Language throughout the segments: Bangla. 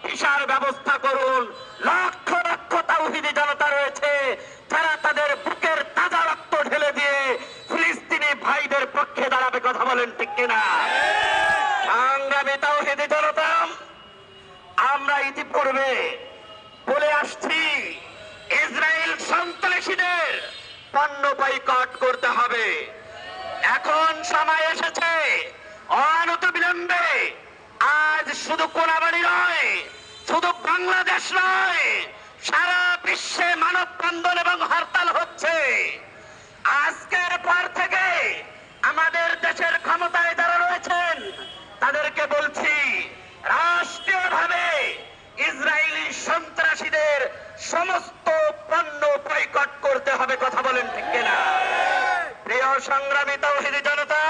ভিসার ব্যবস্থা করুন। লক্ষ লক্ষ তাওহীদি জনতা রয়েছে যারা তাদের বুকের তাজা রক্ত ঢেলে দিয়ে ফিলিস্তিনি ভাইদের পক্ষে দাঁড়াবে। কথা বলেন ঠিক কিনা? সংগ্রামী তাওহীদি জনতা, আমরা ইতিপূর্বে বলে আসছি ইসরায়েল সন্ত্রাসীদের পণ্য বয়কট করতে হবে। এখন সময় এসেছে অনতিবিলম্বে, আজ শুধু কোনাবাড়ি নয়, শুধু বাংলাদেশ নয়, সারা বিশ্বে মানববন্ধন এবং হরতাল হচ্ছে। আজকের পর থেকে আমাদের দেশের ক্ষমতায় যারা রয়েছেন তাদেরকে বলছি, রাষ্ট্রীয়ভাবে ইসরায়েলি সন্ত্রাসীদের সমস্ত পণ্য বয়কট করতে হবে। কথা বলেন ঠিক কিনা? প্রিয় সংগ্রামী তাওহীদি জনতা,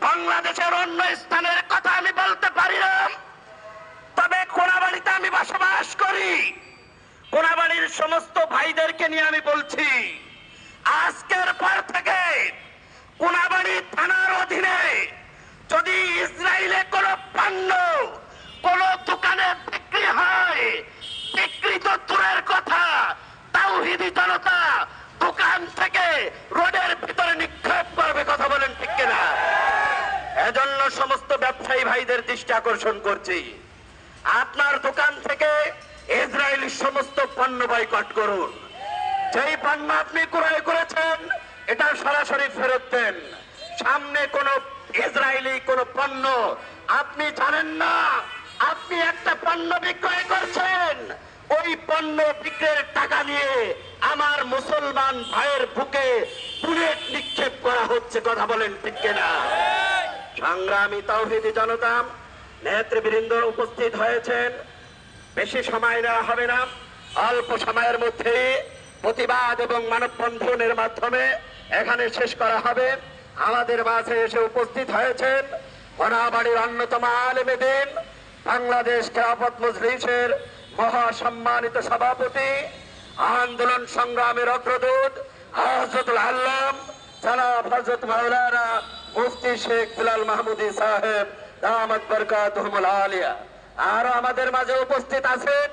বাংলাদেশের অন্য স্থানের কথা আমি বলতে পারি না, তবে কোনাবাড়িতে আমি বসবাস করি। কোনাবাড়ির সমস্ত ভাইদেরকে নিয়ে আমি বলছি, আজকের পর থেকে কোনাবাড়ি থানার অধীনে যদি ইসরায়েলে কোনো পণ্য কোন দোকানে বিক্রি হয়, বিক্রি তো দূরের কথা, তাওহীদি জনতা দোকান থেকে রোডের ভিতরে নিক্ষেপ করবে। কথা বলেন ঠিক কিনা? এজন্য সমস্ত ব্যবসায়ী ভাইদের দৃষ্টি আকর্ষণ করছি, আপনার দোকান থেকে ইসরায়েলি সমস্ত পণ্য বয়কট করুন। যেই পণ্য আপনি ক্রয় করেছেন এটা সরাসরি ফেরত দেন। সামনে কোন ইসরায়েলি কোন পণ্য আপনি জানেন না, আপনি একটা পণ্য বিক্রয় করছেন, ওই পণ্য বিক্রয়ের টাকা নিয়ে আমার মুসলমান ভাইয়ের বুকে বুলেট নিক্ষেপ করা হচ্ছে। কথা বলেন ঠিক কিনা? সংগ্রামী তাওহীদি জনতা, নেতৃবৃন্দ উপস্থিত হয়েছেন, বেশি সময় নেওয়া হবে না, অল্প সময়ের মধ্যে প্রতিবাদ এবং মানববন্ধনের মাধ্যমে এখানে শেষ করা হবে। আমাদের মাঝে এসে উপস্থিত হয়েছেন কোনাবাড়ির অন্যতম আলেমে দ্বীন, বাংলাদেশ খেলাফত মজলিসের মহাসম্মানিত সভাপতি, আন্দোলন সংগ্রামের অগ্রদূত হযরতুল আল্লাম জনাব হযরত মাওলানা মুফতি শেখ বিলাল মাহমুদী সাহেব দামাত বরকাতুহুল আলিয়া। আর আমাদের মাঝে উপস্থিত আছেন